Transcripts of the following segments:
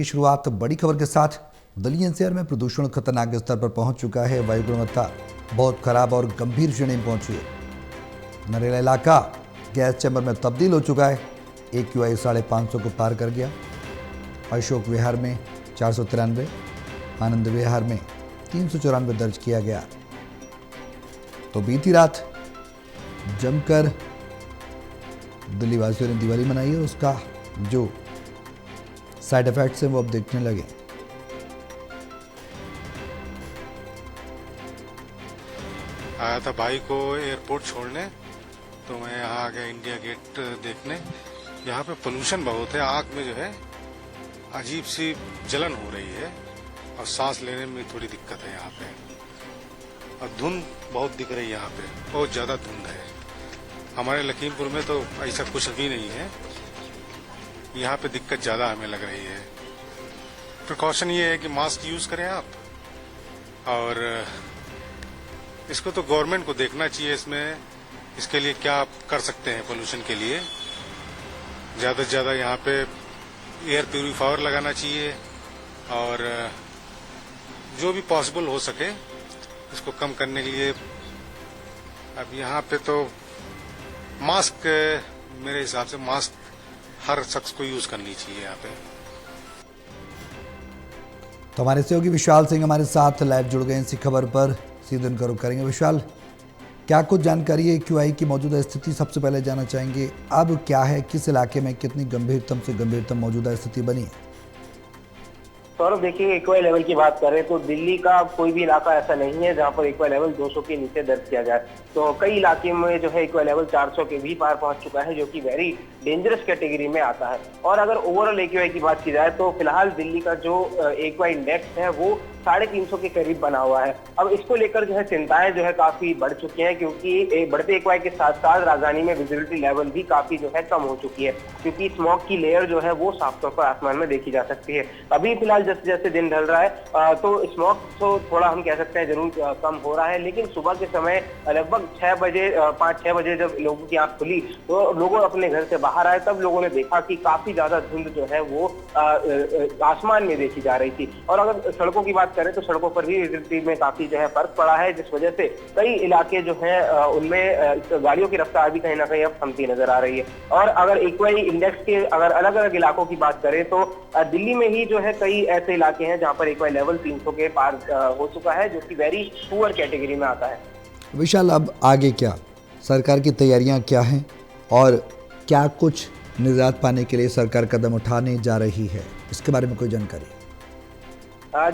की शुरुआत बड़ी खबर के साथ। दिल्ली एनसीआर में प्रदूषण खतरनाक स्तर पर पहुंच चुका है। वायु गुणवत्ता बहुत खराब और गंभीर श्रेणी में पहुंची है। नरेला इलाका गैस चैम्बर में तब्दील हो चुका है। AQI 550 को पार कर गया। अशोक विहार में 493, आनंद विहार में 394 दर्ज किया गया। तो बीती रात जमकर दिल्ली वासियों ने दिवाली मनाई है। उसका जो साइड इफेक्ट्स हैं वो अब देखने लगे। आया था भाई को एयरपोर्ट छोड़ने, तो मैं यहाँ आ गया इंडिया गेट देखने। यहाँ पे पोल्यूशन बहुत है, आँख में जो है अजीब सी जलन हो रही है और सांस लेने में थोड़ी दिक्कत है यहाँ पे। और धुंध बहुत दिख रही है यहाँ पे, बहुत ज्यादा धुंध है। हमारे लखीमपुर में तो ऐसा कुछ भी नहीं है, यहाँ पे दिक्कत ज्यादा हमें लग रही है। प्रिकॉशन ये है कि मास्क यूज करें आप, और इसको तो गवर्नमेंट को देखना चाहिए इसमें, इसके लिए क्या कर सकते हैं पोल्यूशन के लिए। ज्यादा से ज्यादा यहाँ पे एयर प्यूरिफायर लगाना चाहिए, और जो भी पॉसिबल हो सके इसको कम करने के लिए। अब यहाँ पे तो मास्क, मेरे हिसाब से मास्क हर शख्स को यूज करनी चाहिए यहाँ पे। तो हमारे सहयोगी विशाल सिंह हमारे साथ लाइव जुड़ गए इसी खबर पर। सीधे उनका रुख करेंगे। विशाल, क्या कुछ जानकारी है AQI की मौजूदा स्थिति सबसे पहले जानना चाहेंगे। अब क्या है, किस इलाके में कितनी गंभीरतम से गंभीरतम मौजूदा स्थिति बनी है? सौरभ, देखिए AQI लेवल की बात करें तो दिल्ली का कोई भी इलाका ऐसा नहीं है जहां पर AQI लेवल 200 के नीचे दर्ज किया जाए। तो कई इलाके में जो है AQI लेवल 400 के भी पार पहुंच चुका है, जो कि वेरी डेंजरस कैटेगरी में आता है। और अगर ओवरऑल AQI की बात की जाए तो फिलहाल दिल्ली का जो AQI इंडेक्स है वो 350 के करीब बना हुआ है। अब इसको लेकर जो है चिंताएं जो है काफी बढ़ चुकी हैं, क्योंकि बढ़ते AQI के साथ साथ राजधानी में विजिबिलिटी लेवल भी काफी जो है कम हो चुकी है, क्योंकि स्मॉग की लेयर जो है वो साफ तौर पर आसमान में देखी जा सकती है। अभी फिलहाल जैसे जैसे दिन ढल रहा है तो स्मॉग तो थोड़ा हम कह सकते हैं जरूर कम हो रहा है, लेकिन सुबह के समय लगभग 5-6 बजे जब लोगों की आंख खुली तो लोगों अपने घर से बाहर आए, तब लोगों ने देखा कि काफी ज्यादा धुंध जो है वो आसमान में देखी जा रही थी। और अगर सड़कों की बात करें तो सड़कों पर भी विजिबिलिटी में काफी जो है फर्क पड़ा है, जिस वजह से कई इलाके जो हैं उनमें गाड़ियों की रफ्तार भी कहीं ना कहीं अब थमती नजर आ रही है। और अगर AQI इंडेक्स के अगर अलग अलग इलाकों की बात करें तो दिल्ली में ही जो है कई ऐसे इलाके हैं जहां पर AQI लेवल 300 के पार हो चुका है, जो कि वेरी पुअर कैटेगरी में आता है। विशाल, अब आगे क्या, सरकार की तैयारियां क्या हैं और क्या कुछ निजात पाने के लिए सरकार कदम उठाने जा रही है, इसके बारे में कोई जानकारी?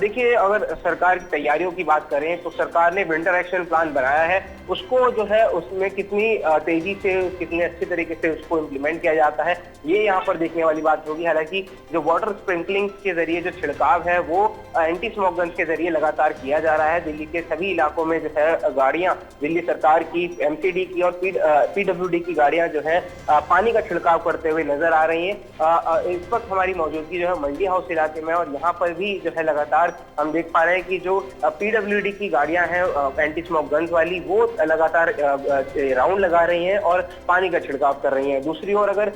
देखिए, अगर सरकार की तैयारियों की बात करें तो सरकार ने विंटर एक्शन प्लान बनाया है। उसको जो है उसमें कितनी तेजी से, कितने अच्छे तरीके से उसको इम्प्लीमेंट किया जाता है, ये यहाँ पर देखने वाली बात होगी। हालांकि जो वाटर स्प्रिंकलिंग के जरिए जो छिड़काव है वो एंटी स्मॉग गन्स के जरिए लगातार किया जा रहा है। दिल्ली के सभी इलाकों में जो है गाड़ियां, दिल्ली सरकार की, MCD की और PWD की गाड़ियां जो है पानी का छिड़काव करते हुए नजर आ रही है। इस वक्त हमारी मौजूदगी जो है मंडी हाउस इलाके में, और यहाँ पर भी जो है लगातार हम देख पा रहे हैं कि जो PWD की गाड़ियां हैं एंटी स्मॉग गन्स वाली, वो लगातार राउंड लगा रही हैं और पानी का छिड़काव कर रही हैं। दूसरी ओर अगर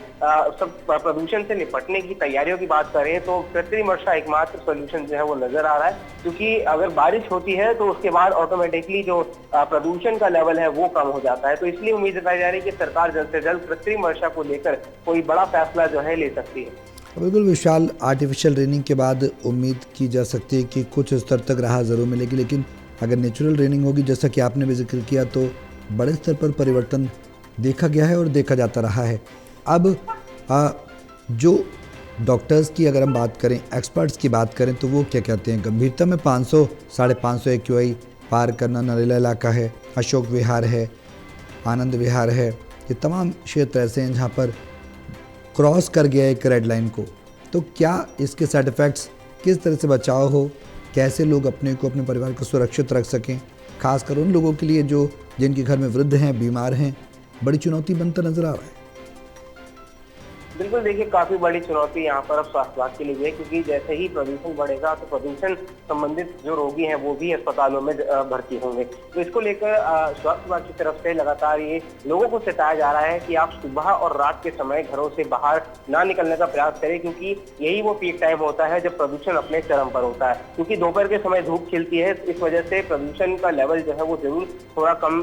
सब प्रदूषण से निपटने की तैयारियों की बात करें तो कृत्रिम वर्षा एकमात्र सोल्यूशन जो है वो नजर आ रहा है, क्योंकि अगर बारिश होती है तो उसके बाद ऑटोमेटिकली जो प्रदूषण का लेवल है वो कम हो जाता है। तो इसलिए उम्मीद जताई जा रही है कि सरकार जल्द से जल्द कृत्रिम वर्षा को लेकर कोई बड़ा फैसला जो है ले सकती है। बिल्कुल विशाल, आर्टिफिशियल रेनिंग के बाद उम्मीद की जा सकती है कि कुछ स्तर तक राहत ज़रूर मिलेगी, लेकिन अगर नेचुरल रेनिंग होगी, जैसा कि आपने भी जिक्र किया, तो बड़े स्तर पर परिवर्तन देखा गया है और देखा जाता रहा है। अब जो डॉक्टर्स की अगर हम बात करें, एक्सपर्ट्स की बात करें, तो वो क्या कहते हैं? गंभीरता में 500, 550 AQI पार करना नरेला इलाका है, अशोक विहार है, आनंद विहार है, ये तमाम क्षेत्र ऐसे हैं जहाँ पर क्रॉस कर गया एक रेड लाइन को। तो क्या इसके साइड इफ़ेक्ट्स, किस तरह से बचाव हो, कैसे लोग अपने को, अपने परिवार को सुरक्षित रख सकें, खासकर उन लोगों के लिए जो जिनके घर में वृद्ध हैं, बीमार हैं, बड़ी चुनौती बनता नजर आ रहा है। बिल्कुल देखिए, काफी बड़ी चुनौती यहाँ पर अब स्वास्थ्य विभाग के लिए भी है, क्योंकि जैसे ही प्रदूषण बढ़ेगा तो प्रदूषण संबंधित जो रोगी हैं वो भी अस्पतालों में भर्ती होंगे। तो इसको लेकर स्वास्थ्य विभाग की तरफ से लगातार ये लोगों को चेताया जा रहा है कि आप सुबह और रात के समय घरों से बाहर ना निकलने का प्रयास करें, क्योंकि यही वो पीक टाइम होता है जब प्रदूषण अपने चरम पर होता है। क्योंकि दोपहर के समय धूप खिलती है, इस वजह से प्रदूषण का लेवल जो है वो जरूर थोड़ा कम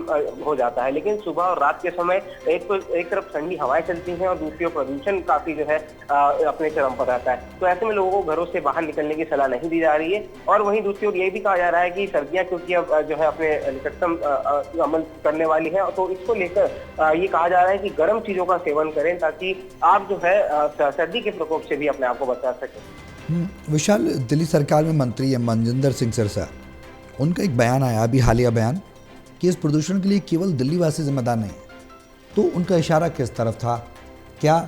हो जाता है, लेकिन सुबह और रात के समय एक तरफ ठंडी हवाएं चलती हैं और दूसरी ओर प्रदूषण काफी जो है अपने चरम पर रहता है। तो ऐसे में लोगों को घरों से बाहर निकलने की सलाह नहीं दी जा रही है। और वहीं दूसरी ओर ये भी कहा जा रहा है कि सर्दियां क्योंकि अब जो है अपने निकटतम अमल करने वाली है, तो इसको लेकर ये कहा जा रहा है कि गर्म चीजों का सेवन करें ताकि आप जो है सर्दी के प्रकोप से भी अपने आप को बचा सकें। विशाल, दिल्ली सरकार में मंत्री है मनजिंदर सिंह सिरसा, उनका एक बयान आया अभी हालिया बयान कि इस प्रदूषण के लिए केवल दिल्ली वासी जिम्मेदार नहीं। तो उनका इशारा किस तरफ था? क्या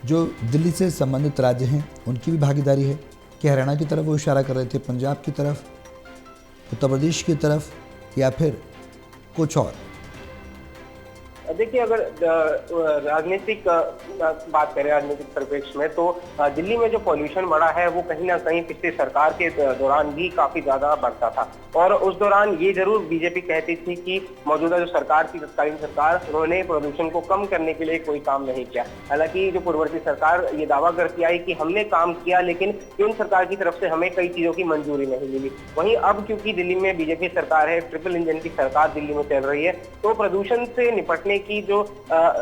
जो दिल्ली से संबंधित राज्य हैं उनकी भी भागीदारी है? क्या हरियाणा की तरफ वो इशारा कर रहे थे, पंजाब की तरफ, उत्तर प्रदेश की तरफ, या फिर कुछ और? देखिए, अगर राजनीतिक बात करें, राजनीतिक परिप्रेक्ष्य में, तो दिल्ली में जो पॉल्यूशन बढ़ा है वो कहीं ना कहीं पिछली सरकार के दौरान भी काफी ज्यादा बढ़ता था। और उस दौरान ये जरूर बीजेपी कहती थी कि मौजूदा जो सरकार थी, तत्कालीन सरकार, उन्होंने प्रदूषण को कम करने के लिए कोई काम नहीं किया। हालांकि जो पूर्ववर्ती सरकार ये दावा करती आई कि हमने काम किया, लेकिन केंद्र सरकार की तरफ से हमें कई चीजों की मंजूरी नहीं मिली। वहीं अब क्योंकि दिल्ली में बीजेपी सरकार है, ट्रिपल इंजन की सरकार दिल्ली में चल रही है, तो प्रदूषण से निपटने की जो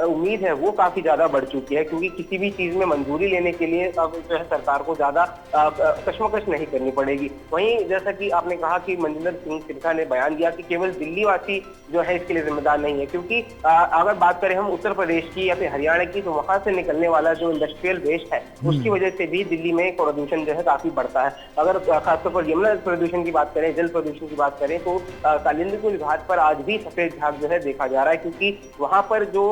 उम्मीद है वो काफी ज्यादा बढ़ चुकी है, क्योंकि किसी भी चीज में मंजूरी लेने के लिए अब जो है सरकार को ज्यादा कशमकश नहीं करनी पड़ेगी। वहीं जैसा कि आपने कहा कि मनजिंदर सिंह सिरसा ने बयान दिया कि केवल दिल्ली वासी जो है इसके लिए जिम्मेदार नहीं है, क्योंकि अगर बात करें हम उत्तर प्रदेश की या फिर हरियाणा की, तो वहां से निकलने वाला जो इंडस्ट्रियल वेस्ट है उसकी वजह से भी दिल्ली में प्रदूषण जो है काफी बढ़ता है। अगर खासतौर पर यमुना प्रदूषण की बात करें, जल प्रदूषण की बात करें, तो कालिंदी घाट पर आज भी सफेद झाग जो है देखा जा रहा है, क्योंकि वहां पर जो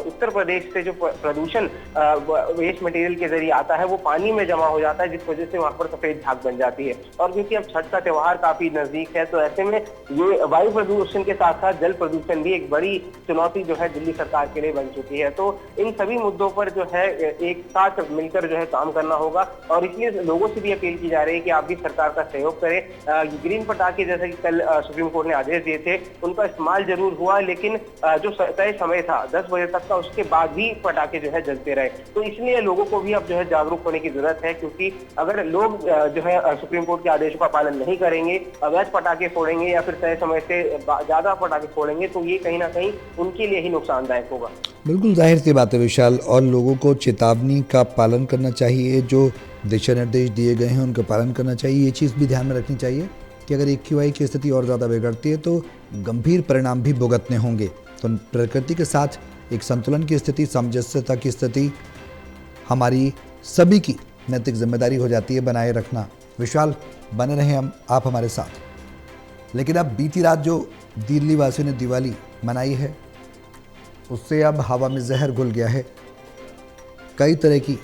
उत्तर प्रदेश से जो प्रदूषण वेस्ट मटेरियल के जरिए आता है वो पानी में जमा हो जाता है, जिस वजह से वहां पर सफेद झाग बन जाती है। और क्योंकि अब छठ का त्योहार काफी नजदीक है, तो ऐसे में ये वायु प्रदूषण के साथ साथ जल प्रदूषण भी एक बड़ी चुनौती जो है दिल्ली सरकार के लिए बन चुकी है। तो इन सभी मुद्दों पर जो है एक साथ मिलकर जो है काम करना होगा, और इसलिए लोगों से भी अपील की जा रही है कि आप भी सरकार का सहयोग करें। ग्रीन पटाखे जैसे कि कल सुप्रीम कोर्ट ने आदेश दिए थे, उनका इस्तेमाल जरूर हुआ, लेकिन जो तय समय था 10 बजे तक का, उसके बाद भी पटाखे जो है जलते रहे। तो इसलिए लोगों को भी अब जो है जागरूक होने की जरूरत है, क्योंकि अगर लोग जो है सुप्रीम कोर्ट के आदेशों का पालन नहीं करेंगे, अवैध पटाखे फोड़ेंगे या फिर तय समय से ज्यादा पटाखे फोड़ेंगे, तो ये कहीं ना कहीं उनके लिए ही नुकसानदायक होगा। बिल्कुल जाहिर सी बात है विशाल, और लोगों को चेतावनी का पालन करना चाहिए, जो दिशा निर्देश दिए गए हैं उनका पालन करना चाहिए। ये चीज़ भी ध्यान में रखनी चाहिए कि अगर AQI की स्थिति और ज़्यादा बिगड़ती है तो गंभीर परिणाम भी भुगतने होंगे। तो प्रकृति के साथ एक संतुलन की स्थिति, सामंजस्यता की स्थिति हमारी सभी की नैतिक जिम्मेदारी हो जाती है बनाए रखना। विशाल, बने रहें आप हमारे साथ। लेकिन अब बीती रात जो दिल्ली वासियों ने दिवाली मनाई है, उससे अब हवा में जहर घुल गया है। कई तरह की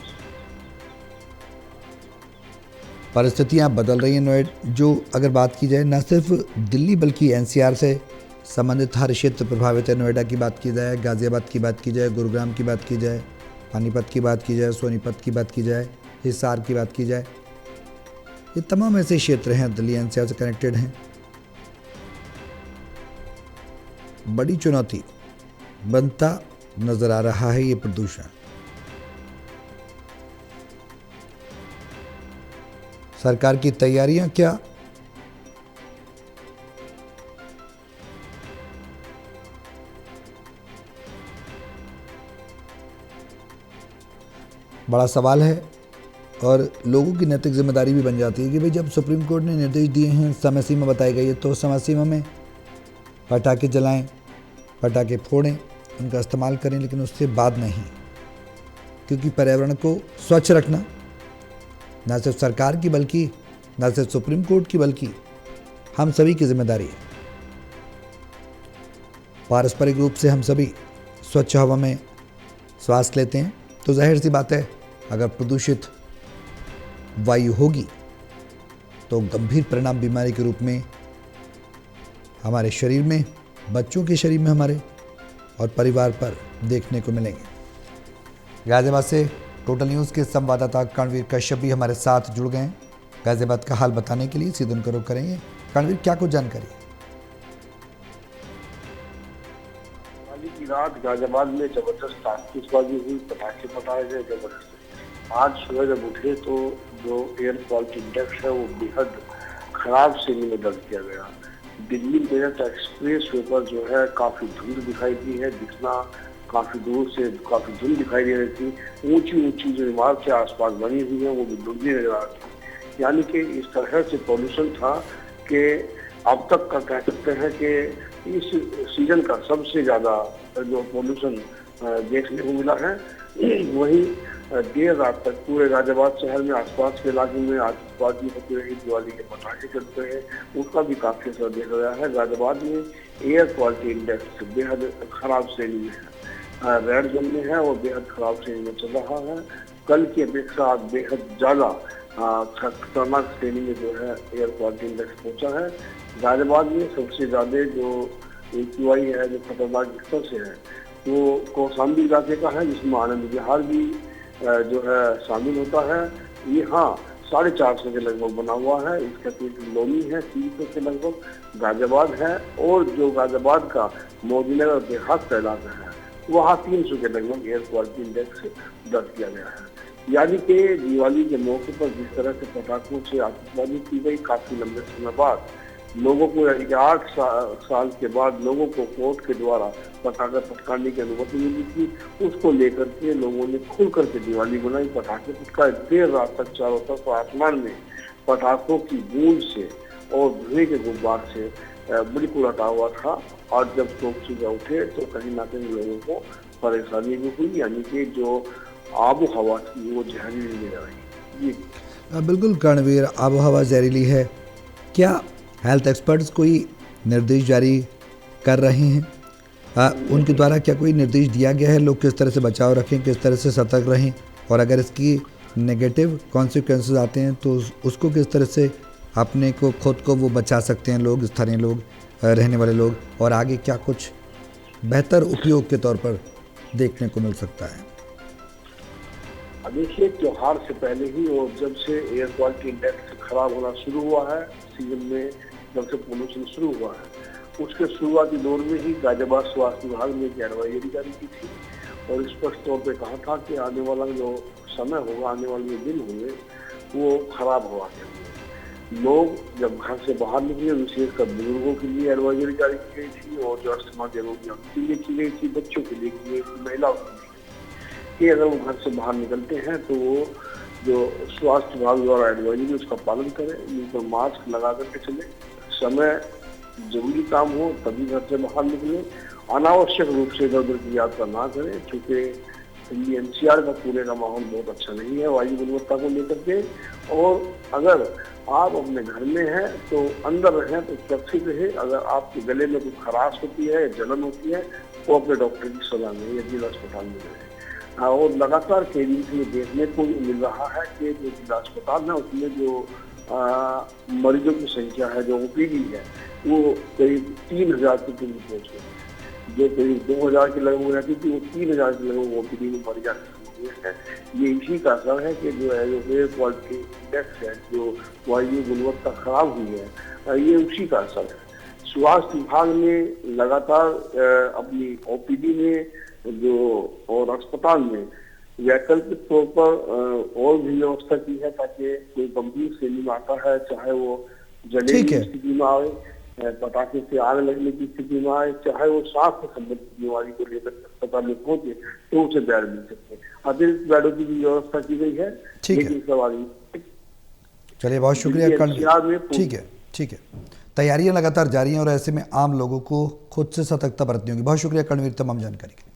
परिस्थितियां बदल रही हैं जो अगर बात की जाए न सिर्फ दिल्ली बल्कि NCR से संबंधित हर क्षेत्र प्रभावित है। नोएडा की बात की जाए, गाज़ियाबाद की बात की जाए, गुरुग्राम की बात की जाए, पानीपत की बात की जाए, सोनीपत की बात की जाए, हिसार की बात की जाए, ये तमाम ऐसे क्षेत्र हैं दिल्ली NCR से कनेक्टेड हैं। बड़ी चुनौती बनता नजर आ रहा है ये प्रदूषण। सरकार की तैयारियां क्या? बड़ा सवाल है, और लोगों की नैतिक जिम्मेदारी भी बन जाती है कि भाई जब सुप्रीम कोर्ट ने निर्देश दिए हैं, समय सीमा बताई गई है, तो समय सीमा में पटाखे जलाएं, पटाखे फोड़ें, उनका इस्तेमाल करें, लेकिन उससे बाद नहीं, क्योंकि पर्यावरण को स्वच्छ रखना न सिर्फ सरकार की बल्कि न सिर्फ सुप्रीम कोर्ट की बल्कि हम सभी की जिम्मेदारी है। पारस्परिक रूप से हम सभी स्वच्छ हवा में श्वास लेते हैं, तो जाहिर सी बात है अगर प्रदूषित वायु होगी तो गंभीर परिणाम बीमारी के रूप में हमारे शरीर में, बच्चों के शरीर में हमारे और परिवार पर देखने को मिलेंगे। गाज़ियाबाद से टोटल न्यूज़ के संवाददाता कर्णवीर कश्यप भी हमारे साथ जुड़ गए हैं गाजियाबाद का हाल बताने के लिए। सीधे उनका रुख करेंगे। कर्णवीर, क्या कुछ जानकारी? की रात गाजियाबाद में जबरदस्त आतिशबाजी हुई, पटाखे फटाए गए जबरदस्त। आज सुबह जब उठे तो जो एयर क्वालिटी इंडेक्स है वो बेहद खराब श्रेणी में दर्ज किया गया। दिल्ली मेरठ एक्सप्रेस वे पर जो है काफी धुंध दिखाई दी है, दिखना काफी दूर से काफी धुंध दिखाई दे रही थी। ऊंची ऊंची जो इमारतें आसपास बनी हुई है वो भी धुंधली नजर आ रही थी। यानी कि इस तरह से पॉल्यूशन था कि अब तक का कह सकते हैं कि इस सीजन का सबसे ज्यादा जो पॉल्यूशन देखने को मिला है। वहीं देर रात तक पूरे गाजियाबाद शहर में आसपास के इलाके में आतिशबाजी होती रही, दिवाली के पटाखे चलते हैं, उसका भी काफी असर देखा गया है। गाजियाबाद में एयर क्वालिटी इंडेक्स बेहद खराब श्रेणी में है, रेड जोन में है और बेहद खराब श्रेणी में चल रहा है। कल की अपेक्षा बेहद ज्यादा खतरनाक श्रेणी में जो है एयर क्वालिटी इंडेक्स पहुंचा है। गाजियाबाद में सबसे ज्यादा जो AQI है जो खतरनाक स्तर से है वो कौशाम्बी इलाके का है, जिसमें आनंद विहार भी जो है शामिल होता है। ये 450 के लगभग बना हुआ है। इसका लोनी है 300 के लगभग, गाजियाबाद है, और जो गाजियाबाद का मोदीनगर देहात का इलाका है वहाँ 300 के लगभग एयर क्वालिटी इंडेक्स दर्ज किया गया है। यानी कि दिवाली के मौके पर जिस तरह से पटाखों से आतिशबाजी की गई, काफी लंबे समय बाद लोगों को, यानी कि 8 साल के बाद लोगों को कोर्ट के द्वारा पटाखे पटकाने की अनुमति मिली थी, उसको लेकर के लोगों ने खुल करके दिवाली मनाई, पटाखे पटकाए। देर रात तक चारों तरफ आसमान में पटाखों की गूंज से और धुएं के गुब्बार से बिल्कुल हटा हुआ था। और जब लोग सुबह उठे तो कहीं ना कहीं लोगों को परेशानी भी हुई, यानी कि जो आबो हवा थी वो जहरीली नजर आई। बिल्कुल कर्णवीर, आबो हवा जहरीली है। क्या हेल्थ एक्सपर्ट्स कोई निर्देश जारी कर रहे हैं? उनके द्वारा क्या कोई निर्देश दिया गया है लोग किस तरह से बचाव रखें, किस तरह से सतर्क रहें, और अगर इसकी नेगेटिव कॉन्सिक्वेंसेस आते हैं तो उसको किस तरह से अपने को खुद को वो बचा सकते हैं लोग, स्थानीय लोग, रहने वाले लोग, और आगे क्या कुछ बेहतर उपयोग के तौर पर देखने को मिल सकता है? देखिए, त्योहार से पहले ही और जब से एयर क्वालिटी इंडेक्स खराब होना शुरू हुआ है, सीजन में जब से पोल्यूशन शुरू हुआ है, उसके शुरुआती दौर में ही गाजियाबाद स्वास्थ्य विभाग ने एक एडवाइजरी जारी की थी और स्पष्ट तौर पे कहा था कि आने वाला जो समय होगा, आने वाले जो दिन होंगे वो खराब हवा के होंगे। लोग जब घर से बाहर निकले, विशेषकर बुजुर्गों के लिए एडवाइजरी जारी की गई थी और जो अस्थमा के रोगियों के लिए की गई थी, बच्चों के लिए की गई थी, महिलाओं के लिए कि अगर वो घर से बाहर निकलते हैं तो वो जो स्वास्थ्य विभाग द्वारा एडवाइजरी उसका पालन करें, मुंह पर मास्क लगा करके चले, समय जरूरी काम हो तभी घर से बाहर निकले, अनावश्यक रूप से इधर उधर की यात्रा ना करें, क्योंकि दिल्ली NCR का पूरे का माहौल बहुत अच्छा नहीं है वायु गुणवत्ता को लेकर के। और अगर आप अपने घर में हैं तो अंदर रहें तो सुरक्षित रहे। अगर आपके गले में कुछ खराश होती है, जलन होती है, तो अपने डॉक्टर की सलाह लें या जिला अस्पताल में रहें। और लगातार केंद्र में देखने को मिल रहा है कि जो जिला अस्पताल है उसमें जो मरीजों की संख्या है, जो OPD है, वो करीब 3000 के करीब पहुंच गई। जो करीब 2000 के लगभग रहती थी वो 3000 के लगभग OPD में मरीज आने है। ये इसी का असर है कि जो है जो एयर क्वालिटी इंडेक्स है, जो वायु गुणवत्ता खराब हुई है, ये उसी का असर है। स्वास्थ्य विभाग ने लगातार अपनी OPD में जो और अस्पताल में वैकल्पिक तौर पर और भी व्यवस्था की है, ताकि कोई गंभीर श्रेणी में आता है, चाहे वो जले की स्थिति में आए, पटाखे से आग लगने की स्थिति में आए, चाहे वो सांस से संबंधित बीमारी को लेकर अस्पताल में पहुंचे, तो उसे बेड मिल सकते हैं। अतिरिक्त बेडों की भी व्यवस्था की गई है, लेकिन सवाल चलिए, बहुत शुक्रिया कर्णवीर। ठीक है, तैयारियां लगातार जारी हैं और ऐसे में आम लोगों को खुद से सतर्कता बरतनी होगी। बहुत शुक्रिया कर्णवीर तमाम जानकारी के लिए।